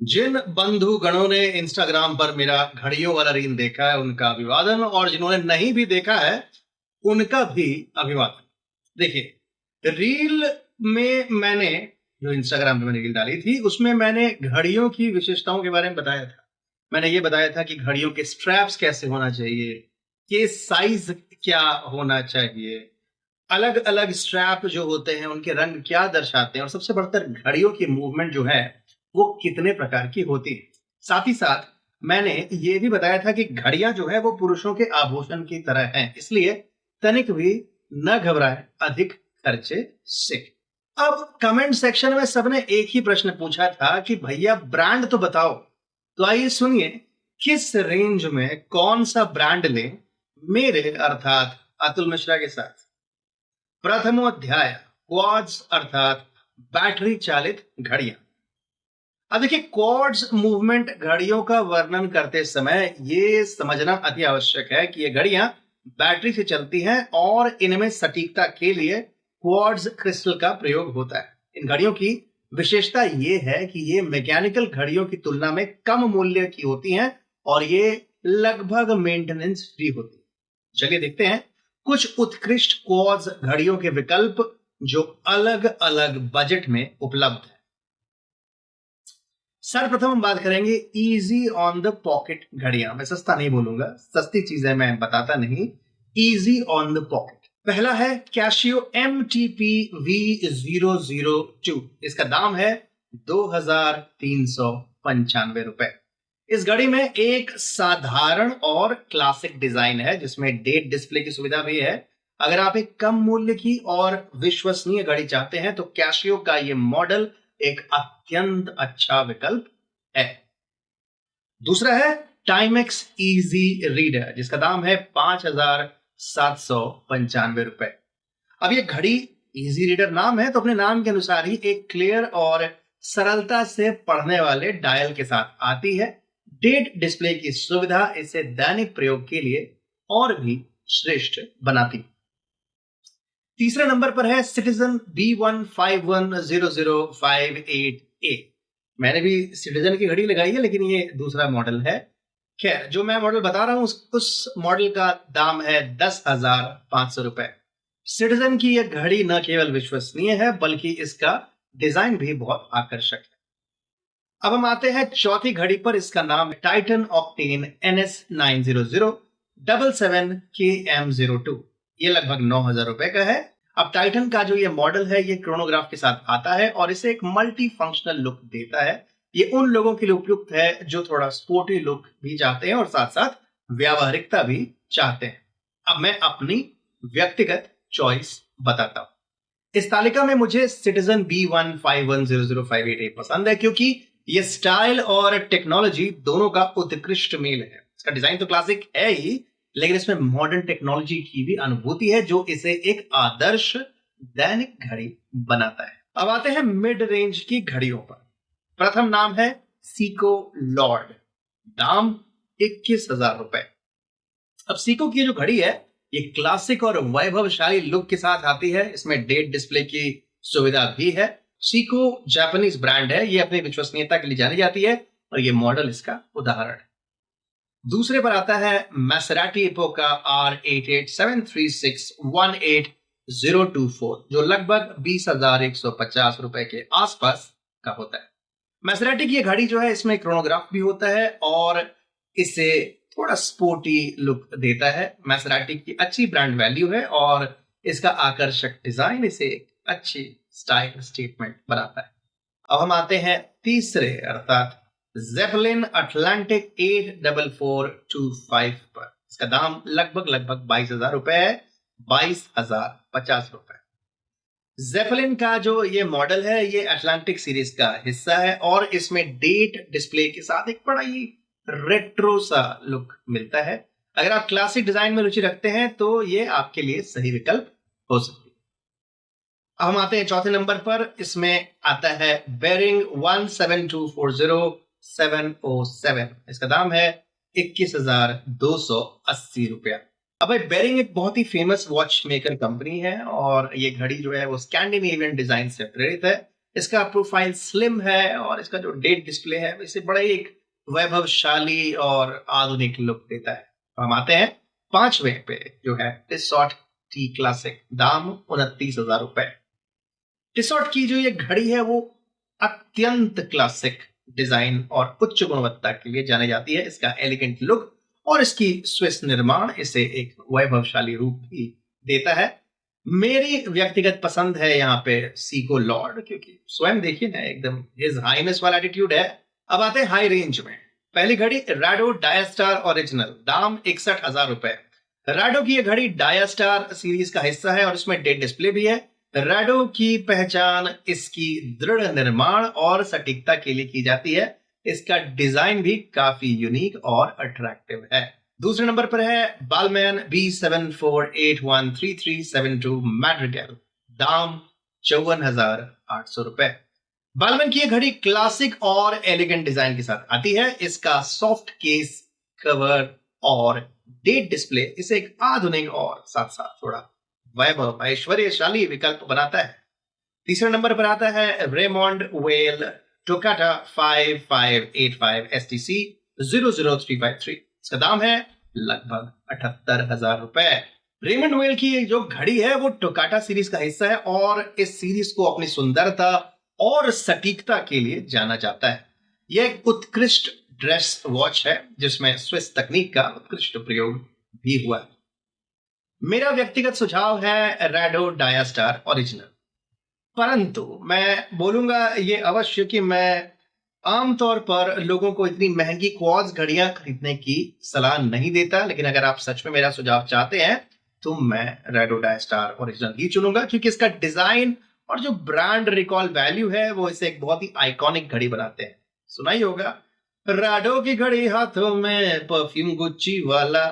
जिन बंधु गणों ने इंस्टाग्राम पर मेरा घड़ियों वाला रील देखा है उनका अभिवादन, और जिन्होंने नहीं भी देखा है उनका भी अभिवादन। देखिए, रील में मैंने जो इंस्टाग्राम पे मैंने रील डाली थी उसमें मैंने घड़ियों की विशेषताओं के बारे में बताया था। मैंने ये बताया था कि घड़ियों के स्ट्रैप्स कैसे होना चाहिए, के साइज क्या होना चाहिए, अलग अलग स्ट्रैप जो होते हैं उनके रंग क्या दर्शाते हैं, और सबसे बढ़कर घड़ियों की मूवमेंट जो है वो कितने प्रकार की होती है। साथ ही साथ मैंने ये भी बताया था कि घड़ियां जो है वो पुरुषों के आभूषण की तरह हैं, इसलिए तनिक भी न घबराए अधिक खर्चे से। अब कमेंट सेक्शन में सबने एक ही प्रश्न पूछा था कि भैया ब्रांड तो बताओ। तो आइए सुनिए किस रेंज में कौन सा ब्रांड लें मेरे अर्थात अतुल मिश्रा के साथ। प्रथमोध्याय, क्वाड्स अर्थात बैटरी चालित घड़ियां। अब देखिए, क्वाड्स मूवमेंट घड़ियों का वर्णन करते समय ये समझना अति आवश्यक है कि ये घड़ियां बैटरी से चलती हैं और इनमें सटीकता के लिए क्वाड्स क्रिस्टल का प्रयोग होता है। इन घड़ियों की विशेषता ये है कि ये मैकेनिकल घड़ियों की तुलना में कम मूल्य की होती हैं और ये लगभग मेंटेनेंस फ्री होती है। चलिए देखते हैं कुछ उत्कृष्ट क्वाड्स घड़ियों के विकल्प जो अलग अलग बजट में उपलब्ध है। सर्वप्रथम हम बात करेंगे इजी ऑन द पॉकेट घड़ियां। मैं सस्ता नहीं बोलूंगा, सस्ती चीजें मैं बताता नहीं, इजी ऑन द पॉकेट। पहला है कैशियो MTP-V002। इसका दाम है 2395 रुपए। इस घड़ी में एक साधारण और क्लासिक डिजाइन है जिसमें डेट डिस्प्ले की सुविधा भी है। अगर आप एक कम मूल्य की और विश्वसनीय घड़ी चाहते हैं तो कैशियो का यह मॉडल एक अत्यंत अच्छा विकल्प है। दूसरा है टाइमेक्स इजी रीडर जिसका दाम है 5795 रुपए। अब ये घड़ी इजी रीडर नाम है तो अपने नाम के अनुसार ही एक क्लियर और सरलता से पढ़ने वाले डायल के साथ आती है। डेट डिस्प्ले की सुविधा इसे दैनिक प्रयोग के लिए और भी श्रेष्ठ बनाती। तीसरे नंबर पर है सिटीजन B1510058A। मैंने भी सिटीजन की घड़ी लगाई है लेकिन ये दूसरा मॉडल है। खैर, जो मैं मॉडल बता रहा हूं उस मॉडल का दाम है 10,500 रुपए। सिटीजन की यह घड़ी न केवल विश्वसनीय है बल्कि इसका डिजाइन भी बहुत आकर्षक है। अब हम आते हैं चौथी घड़ी पर। इसका नाम है टाइटन ऑक्टेन NS90077KM02। ये लगभग 9,000 रुपए का है। अब टाइटन का जो ये मॉडल है ये क्रोनोग्राफ के साथ आता है और इसे एक मल्टी फंक्शनल लुक देता है। ये उन लोगों के लिए उपयुक्त है जो थोड़ा स्पोर्टी लुक भी चाहते हैं और साथ साथ व्यावहारिकता भी चाहते हैं। अब मैं अपनी व्यक्तिगत चॉइस बताता हूं। इस तालिका में मुझे सिटीजन B1510058A पसंद है क्योंकि ये स्टाइल और टेक्नोलॉजी दोनों का उत्कृष्ट मेल है। इसका डिजाइन तो क्लासिक है ही लेकिन इसमें मॉडर्न टेक्नोलॉजी की भी अनुभूति है जो इसे एक आदर्श दैनिक घड़ी बनाता है। अब आते हैं मिड रेंज की घड़ियों पर। प्रथम नाम है सीको लॉर्ड, दाम 21,000 रुपए। अब सीको की जो घड़ी है ये क्लासिक और वैभवशाली लुक के साथ आती है। इसमें डेट डिस्प्ले की सुविधा भी है। सीको जापानीज ब्रांड है, ये अपनी विश्वसनीयता के लिए जानी जाती है और ये मॉडल इसका उदाहरण है। दूसरे पर आता है मैसेराटी इपोका R8873618024 जो लगभग 20,150 रुपए के आसपास का होता है। मैसेराटी की ये घड़ी जो है इसमें क्रोनोग्राफ भी होता है और इसे थोड़ा स्पोर्टी लुक देता है। मैसेराटी की अच्छी ब्रांड वैल्यू है और इसका आकर्षक डिजाइन इसे एक अच्छी स्टाइल स्टेटमेंट बनाता है। अब हम आते हैं तीसरे अर्थात ज़ेपेलिन अटलांटिक 84425 पर। इसका दाम लगभग 22,000 रुपए है, 22,050 रुपए। ज़ेपेलिन का जो ये मॉडल है ये अटलांटिक सीरीज का हिस्सा है और इसमें डेट डिस्प्ले के साथ एक बड़ा ही रेट्रो सा लुक मिलता है। अगर आप क्लासिक डिजाइन में रुचि रखते हैं तो ये आपके लिए सही विकल्प हो सकती है। हम आते हैं चौथे नंबर पर। इसमें आता है बेरिंग 17240-707। इसका दाम है 21,280 रुपया। अब भाई, बेरिंग एक बहुत ही फेमस वॉच मेकर कंपनी है और ये घड़ी जो है वो स्कैंडिनेवियन डिजाइन से प्रेरित है। इसका प्रोफाइल स्लिम है और इसका जो डेट डिस्प्ले है इसे बड़ा ही एक वैभवशाली और आधुनिक लुक देता है। तो हम आते हैं 5वें पे, जो है टिसॉट टी क्लासिक, दाम 29,000 रुपए। टिसॉट की जो ये घड़ी है वो अत्यंत क्लासिक डिजाइन और उच्च गुणवत्ता के लिए जानी जाती है। इसका एलिगेंट लुक और इसकी स्विस निर्माण इसे एक वैभवशाली रूप भी देता है। मेरी व्यक्तिगत पसंद है यहाँ पे सीको लॉर्ड, क्योंकि स्वयं देखिए ना, एकदम हिज हाइनेस वाला एटीट्यूड है। अब आते हैं हाई रेंज में। पहली घड़ी रैडो डायास्टार ओरिजिनल, दाम 61,000 रुपए। रैडो की यह घड़ी डायास्टार सीरीज का हिस्सा है और इसमें डेट डिस्प्ले भी है। रैडो की पहचान इसकी दृढ़ निर्माण और सटीकता के लिए की जाती है। इसका डिजाइन भी काफी यूनिक और अट्रैक्टिव है। दूसरे नंबर पर है बालमैन B74813372 मैड्रिगल, दाम 54,800 रुपए। बालमैन की यह घड़ी क्लासिक और एलिगेंट डिजाइन के साथ आती है। इसका सॉफ्ट केस, कवर और डेट डिस्प्ले इसे एक आधुनिक और साथ साथ थोड़ा वैभव ऐश्वर्यशाली विकल्प बनाता है। तीसरे नंबर पर आता है रेमोंड वेल टोकाटा 5585 STC 00353। इसका दाम है लगभग 78,000 रुपए। रेमंड वेल की जो घड़ी है वो टोकाटा सीरीज का हिस्सा है और इस सीरीज को अपनी सुंदरता और सटीकता के लिए जाना जाता है। यह एक उत्कृष्ट ड्रेस वॉच है जिसमें स्विस तकनीक का उत्कृष्ट प्रयोग भी हुआ है। मेरा व्यक्तिगत सुझाव है रैडो डायास्टार ओरिजिनल, परंतु मैं बोलूंगा ये अवश्य कि मैं आमतौर पर लोगों को इतनी महंगी क्वार्ट्ज घड़ियां खरीदने की सलाह नहीं देता, लेकिन अगर आप सच में मेरा सुझाव चाहते हैं तो मैं रैडो डायास्टार ओरिजिनल ही चुनूंगा, क्योंकि इसका डिजाइन और जो ब्रांड रिकॉल वैल्यू है वो इसे एक बहुत ही आइकॉनिक घड़ी बनाते हैं। सुना ही होगा, रैडो की घड़ी हाथों में परफ्यूम गुच्ची वाला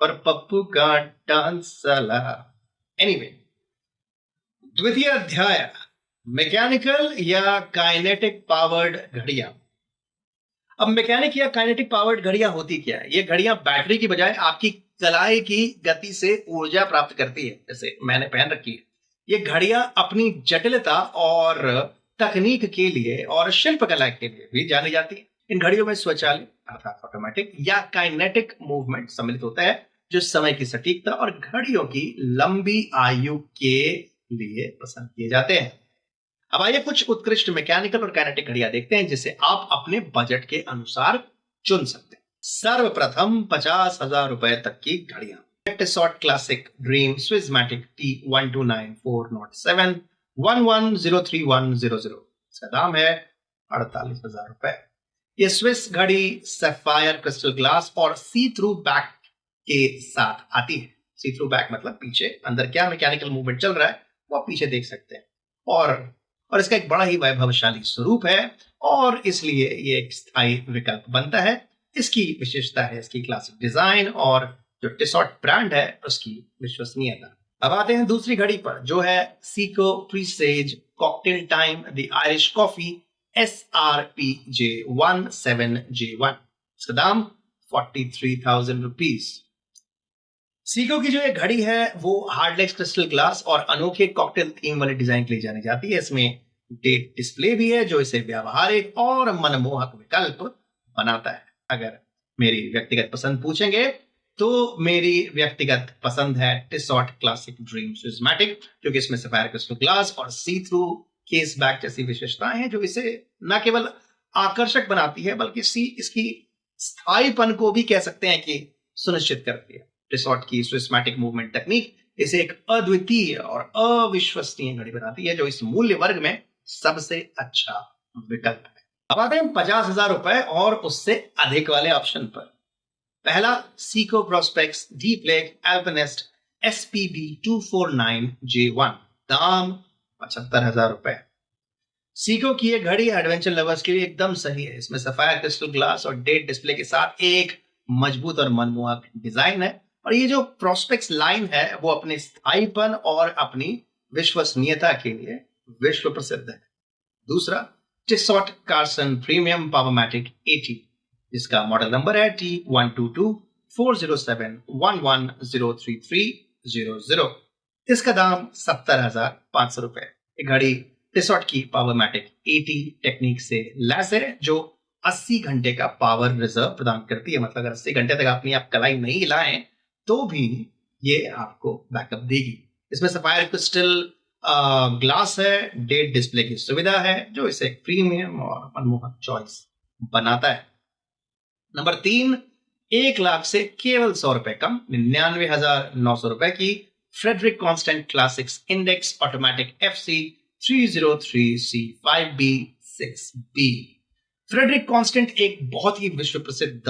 और पप्पू का डांस साला। एनीवे, द्वितीय अध्याय, मैकेनिकल या काइनेटिक पावर्ड घड़ियां। अब मैकेनिक या काइनेटिक पावर्ड घड़ियां होती क्या है? ये घड़ियां बैटरी की बजाय आपकी कलाई की गति से ऊर्जा प्राप्त करती है, जैसे मैंने पहन रखी है। ये घड़ियां अपनी जटिलता और तकनीक के लिए और शिल्पकला के लिए भी जानी जाती है। इन घड़ियों में स्वचालित अर्थात ऑटोमेटिक या काइनेटिक मूवमेंट सम्मिलित होता है, जो समय की सटीकता और घड़ियों की लंबी आयु के लिए पसंद किए जाते हैं। अब आइए कुछ उत्कृष्ट मैकेनिकल और काइनेटिक घड़ियां देखते हैं जिसे आप अपने बजट के अनुसार चुन सकते हैं। सर्वप्रथम 50,000 रुपए तक की घड़ियां। टिसॉट क्लासिक ड्रीम स्विसमैटिक T129407 11031000, इसका दाम है 48,000 रुपए। यह स्विस घड़ी सैफायर क्रिस्टल ग्लास और सी थ्रू बैक के साथ आती है। सी थ्रू बैक मतलब पीछे अंदर क्या मैकेनिकल मूवमेंट चल रहा है वो आप पीछे देख सकते हैं, और इसका एक बड़ा ही वैभवशाली स्वरूप है और इसलिए ये एक स्थायी विकल्प बनता है। इसकी विशेषता है इसकी क्लासिक डिजाइन और जो टिसॉट ब्रांड है उसकी विश्वसनीयता। अब आते हैं दूसरी घड़ी पर, जो है Seiko Presage cocktail time the Irish coffee SRPJ17J1, इसका दाम 43,000 रुपीज। सीको की जो ये घड़ी है वो हार्डलेक्स क्रिस्टल ग्लास और अनोखे कॉकटेल थीम वाले डिजाइन के लिए जानी जाती है। इसमें डेट डिस्प्ले भी है जो इसे व्यावहारिक और मनमोहक विकल्प बनाता है। अगर मेरी व्यक्तिगत पसंद पूछेंगे तो मेरी व्यक्तिगत पसंद है टिसॉट क्लासिक ड्रीम स्विसमैटिक, क्योंकि इसमें सफायर क्रिस्टल ग्लास और सी थ्रू केस बैक जैसी विशेषताएं हैं जो इसे न केवल आकर्षक बनाती है बल्कि इसकी स्थायीपन को भी कह सकते हैं कि सुनिश्चित करती है। टिसॉट की स्विसमैटिक मूवमेंट तकनीक इसे एक अद्वितीय और अविश्वसनीय घड़ी बनाती है जो इस मूल्य वर्ग में सबसे अच्छा विकल्प है। अब आते हैं 50,000 रुपए और उससे अधिक वाले ऑप्शन पर। पहला Seiko Prospex deep lake alpinist SPB 249J1, दाम 75,000 रुपए। सीको की यह घड़ी एडवेंचर लवर्स के लिए एकदम सही है। इसमें सफायर क्रिस्टल ग्लास और डेट डिस्प्ले के साथ एक मजबूत और मनमोहक डिजाइन है, और ये जो प्रोस्पेक्स लाइन है वो अपने स्थायीपन और अपनी विश्वसनीयता के लिए विश्व प्रसिद्ध है। दूसरा टिसॉट कार्सन प्रीमियम पावरमैटिक 80, जिसका मॉडल नंबर है T12240711033000, इसका दाम 70,500 रुपए। ये घड़ी टिसॉट की पावरमैटिक 80 टेक्निक से लैस है, जो 80 घंटे का पावर रिजर्व प्रदान करती है। मतलब अगर 80 घंटे तक अपनी आप कलाई नहीं हिलाएं तो भी ये आपको बैकअप देगी। इसमें सफायर क्रिस्टल ग्लास है, डेट डिस्प्ले की सुविधा है, जो इसे एक प्रीमियम और मनमोहक चॉइस बनाता है। नंबर 3, 1 लाख से केवल 100 रुपए कम, 99,900 रुपए की Frederique Constant classics index automatic FC 303C5B6B। Frederique Constant एक बहुत ही विश्व प्रसिद्ध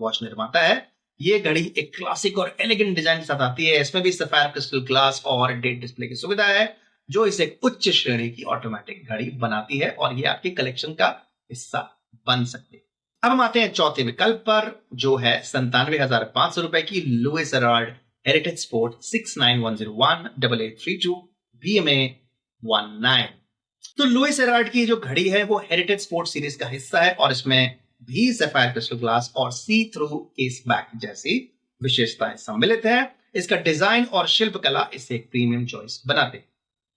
वॉच निर्माता है। ये घड़ी एक क्लासिक और एलिगेंट डिजाइन के साथ आती है। इसमें भी सफायर क्रिस्टल ग्लास और डेट डिस्प्ले की सुविधा है, जो इसे एक उच्च श्रेणी की ऑटोमेटिक घड़ी बनाती है और ये आपकी कलेक्शन का हिस्सा बन सकती है। अब हम आते हैं चौथे विकल्प पर, जो है 97,500 रुपए की लुइस एराल्ड हेरिटेज स्पोर्ट 6910188332 BMA 19। तो लुइस एराल्ड की जो घड़ी है वो हेरिटेज स्पोर्ट सीरीज का हिस्सा है और इसमें भी सफायर क्रिस्टल ग्लास और सी थ्रू केस बैक जैसी विशेषताएं सम्मिलित हैं। इसका डिजाइन और शिल्पकला इसे एक प्रीमियम चॉइस बनाते हैं।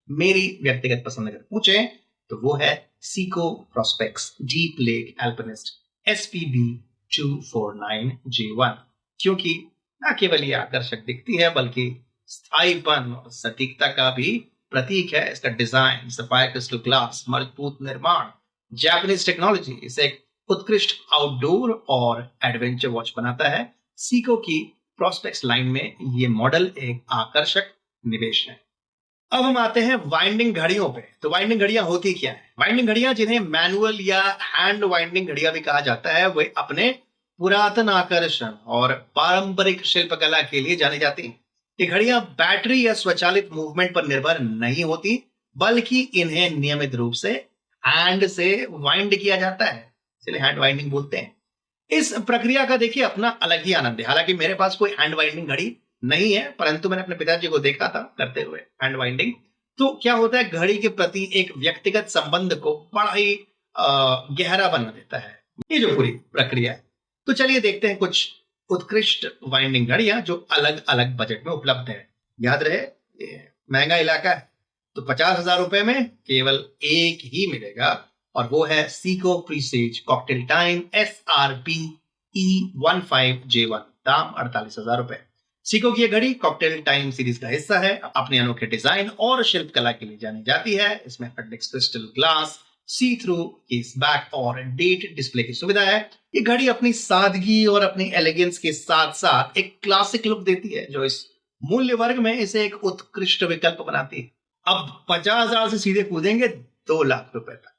मेरी व्यक्तिगत पसंद अगर पूछे तो वो है Seiko Prospex deep lake alpinist SPB 249J1, क्योंकि न केवल ये आकर्षक दिखती है बल्कि स्थायीपन और सटीकता का भी प्रतीक है। इसका डिजाइन, सफायर क्रिस्टल ग्लास, मजबूत निर्माण, जापानीज टेक्नोलॉजी इसे एक उत्कृष्ट आउटडोर और एडवेंचर वॉच बनाता है। सीको की प्रोस्पेक्स लाइन में ये मॉडल एक आकर्षक निवेश है। अब हम आते हैं वाइंडिंग घड़ियों पे। तो वाइंडिंग घड़ियां होती क्या है? वाइंडिंग घड़ियां, जिन्हें मैनुअल या हैंड वाइंडिंग घड़ियां भी कहा जाता है, वे अपने पुरातन आकर्षण और पारंपरिक शिल्पकला के लिए जानी जाती हैं। ये घड़ियां बैटरी या स्वचालित मूवमेंट पर निर्भर नहीं होती, बल्कि इन्हें नियमित रूप से हैंड से वाइंड किया जाता है, इसलिए हैंड वाइंडिंग बोलते हैं। इस प्रक्रिया का देखिए अपना अलग ही आनंद है। हालांकि मेरे पास कोई हैंड वाइंडिंग घड़ी नहीं है, परंतु मैंने अपने पिताजी को देखा था करते हुए हैंड वाइंडिंग। तो क्या होता है, घड़ी के प्रति एक व्यक्तिगत संबंध को बड़ा ही गहरा बना देता है ये जो पूरी प्रक्रिया है। तो चलिए देखते हैं कुछ उत्कृष्ट वाइंडिंग घड़ियां जो अलग अलग बजट में उपलब्ध है। याद रहे, ये महंगा इलाका है, तो 50,000 रुपए में केवल एक ही मिलेगा और वो है Seiko Presage cocktail time SRP E15J1, दाम 48,000 रुपए। सीको की यह घड़ी कॉकटेल टाइम सीरीज का हिस्सा है। अपने अनोखे डिजाइन और शिल्पकला के लिए जानी जाती है। इसमें फेडेक्स क्रिस्टल ग्लास, सी थ्रू केस बैक और डेट डिस्प्ले की सुविधा है। ये घड़ी अपनी सादगी और अपनी एलिगेंस के साथ साथ एक क्लासिक लुक देती है, जो इस मूल्य वर्ग में इसे एक उत्कृष्ट विकल्प बनाती है। अब 50,000 से सीधे कूदेंगे 2 लाख रुपए तक।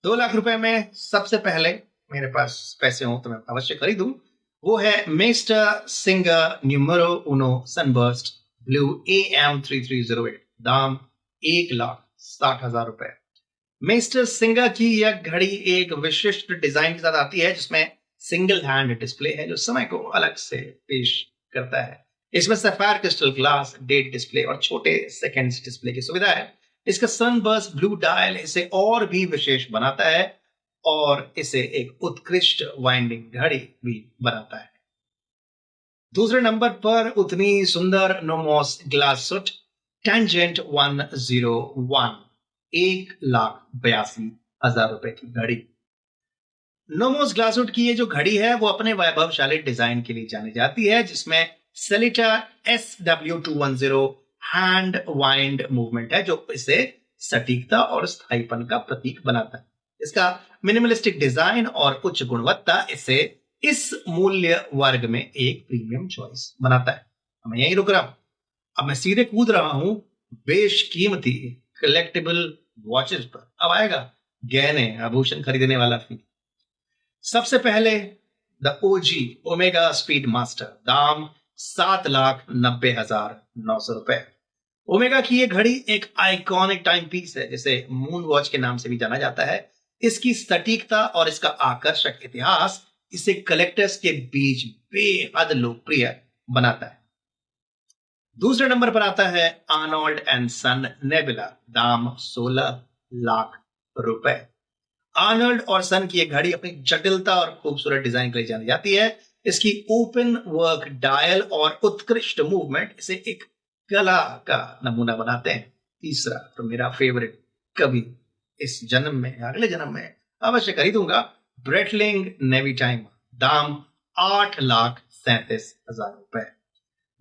2 लाख रुपए में सबसे पहले, मेरे पास पैसे हो तो मैं अवश्य खरीदूं, वो है मेस्टर सिंगर न्यूमेरो उनो सनबर्स्ट ब्लू AM3308, दाम 1,60,000 रुपए। मेस्टर सिंगर की यह घड़ी एक विशिष्ट डिजाइन के साथ आती है, जिसमें सिंगल हैंड डिस्प्ले है जो समय को अलग से पेश करता है। इसमें sapphire crystal glass, date display और छोटे सेकेंड्स डिस्प्ले की सुविधा है। इसका सनबर्स्ट ब्लू डायल इसे और भी विशेष बनाता है और इसे एक उत्कृष्ट वाइंडिंग घड़ी भी बनाता है। दूसरे नंबर पर उतनी सुंदर नोमोस ग्लास सूट टेंजेंट 101, 1,82,000 रुपए की घड़ी। नोमोस ग्लास सूट की ये जो घड़ी है वो अपने वैभवशाली डिजाइन के लिए जानी जाती है, जिसमें सेलिटा SW210 हैंड वाइंड मूवमेंट है, जो इसे सटीकता और स्थायीपन का प्रतीक बनाता है। इसका मिनिमलिस्टिक डिजाइन और उच्च गुणवत्ता इसे इस मूल्य वर्ग में एक प्रीमियम चॉइस बनाता है। मैं यहीं रुक रहा हूं, अब मैं सीधे कूद रहा हूं बेशकीमती कलेक्टिबल वॉचेस पर। अब आएगा गहने आभूषण खरीदने वाला फील। सबसे पहले the OG omega speed master, दाम 7,90,900 रुपए। ओमेगा की ये घड़ी एक आइकॉनिक टाइम पीस है, जिसे मून वॉच के नाम से भी जाना जाता है। इसकी सटीकता और इसका आकर्षक इतिहास इसे कलेक्टर्स के बीच बेहद लोकप्रिय बनाता है। दूसरे नंबर पर आता है आर्नोल्ड एंड सन नेबुला, दाम 16 लाख रुपए। आर्नोल्ड और सन की यह घड़ी अपनी जटिलता और खूबसूरत डिजाइन के लिए जानी जाती है। इसकी ओपन वर्क डायल और उत्कृष्ट मूवमेंट इसे एक कला का नमूना बनाते हैं। तीसरा तो मेरा फेवरेट कभी इस जन्म में या अगले जन्म में अवश्य खरीदूंगा ब्रेटलिंग नेवी टाइम, दाम 8,37,000 रुपए।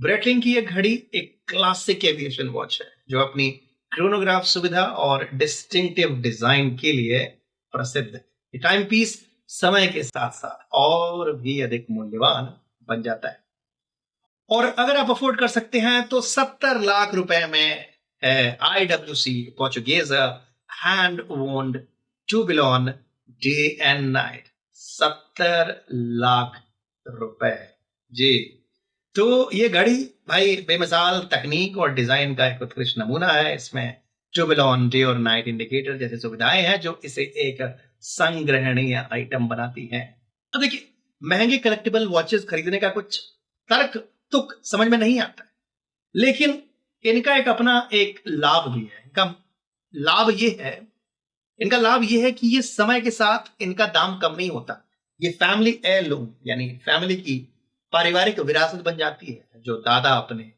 ब्रेटलिंग की यह घड़ी एक क्लासिक एविएशन वॉच है जो अपनी क्रोनोग्राफ सुविधा और डिस्टिंक्टिव डिजाइन के लिए प्रसिद्ध है। ये टाइम पीस समय के साथ साथ और भी अधिक मूल्यवान बन जाता है। और अगर आप अफोर्ड कर सकते हैं तो 70 लाख रुपए में है IWC पोर्चुगेजा hand wound tourbillon day and night. 70 lakh रुपए जी। तो ये घड़ी भाई बेमिसाल तकनीक और डिजाइन का एक उत्कृष्ट नमूना है। इसमें टूबिलॉन डे और नाइट इंडिकेटर जैसी सुविधाएं हैं जो इसे एक संग्रहणीय आइटम बनाती हैं। अब देखिए, महंगे कलेक्टिबल वॉचेस खरीदने का कुछ तर्क तुक समझ में नहीं आता है, लेकिन इनका एक अपना एक लाभ भी है। इनका लाभ ये है कि ये समय के साथ इनका दाम कम नहीं होता। ये फैमिली हेirloom यानी फैमिली की पारिवारिक विरासत बन जाती है, जो दादा अपने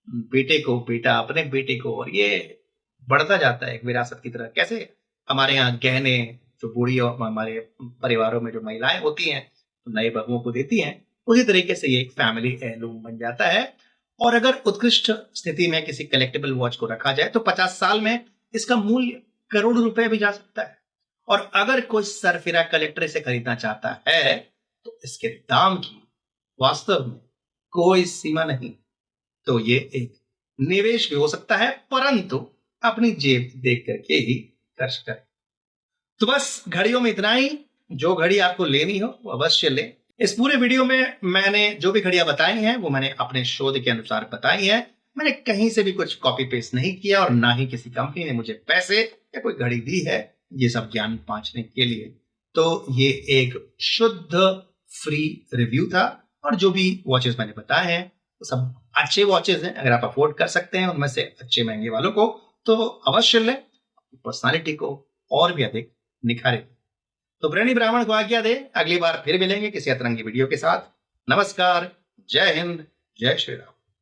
बेटे को, बेटा अपने बेटे को, और ये बढ़ता जाता है एक विरासत की तरह। कैसे हमारे यहाँ गहने जो बूढ़ी और हमारे परिवारों में जो महिलाएं होती हैं तो नए बहुओं को देती हैं, उसी तरीके से ये एक फैमिली हेirloom बन जाता है। और अगर उत्कृष्ट स्थिति में किसी कलेक्टिबल वॉच को रखा जाए तो 50 साल में इसका मूल्य करोड़ रुपए भी जा सकता है। और अगर कोई सरफिरा कलेक्टर इसे खरीदना चाहता है तो इसके दाम की वास्तव में कोई सीमा नहीं। तो ये एक निवेश भी हो सकता है, परंतु अपनी जेब देख करके ही खर्च करें। तो बस घड़ियों में इतना ही। जो घड़ी आपको लेनी हो वो अवश्य ले। इस पूरे वीडियो में मैंने जो भी घड़ियां बताई हैं वो मैंने अपने शोध के अनुसार बताई हैं। मैंने कहीं से भी कुछ कॉपी पेस्ट नहीं किया और ना ही किसी कंपनी ने मुझे पैसे या कोई घड़ी दी है ये सब ज्ञान बांटने के लिए। तो ये एक शुद्ध फ्री रिव्यू था, और जो भी वॉचेस मैंने बताए हैं वो सब अच्छे वॉचेस हैं। अगर आप अफोर्ड कर सकते हैं उनमें से अच्छे महंगे वालों को तो अवश्य लें, पर्सनालिटी को और भी अधिक निखारे। तो प्रेमी ब्राह्मण को आज्ञा दे, अगली बार फिर मिलेंगे किसी अतरंगी वीडियो के साथ। नमस्कार, जय हिंद, जय श्री राम।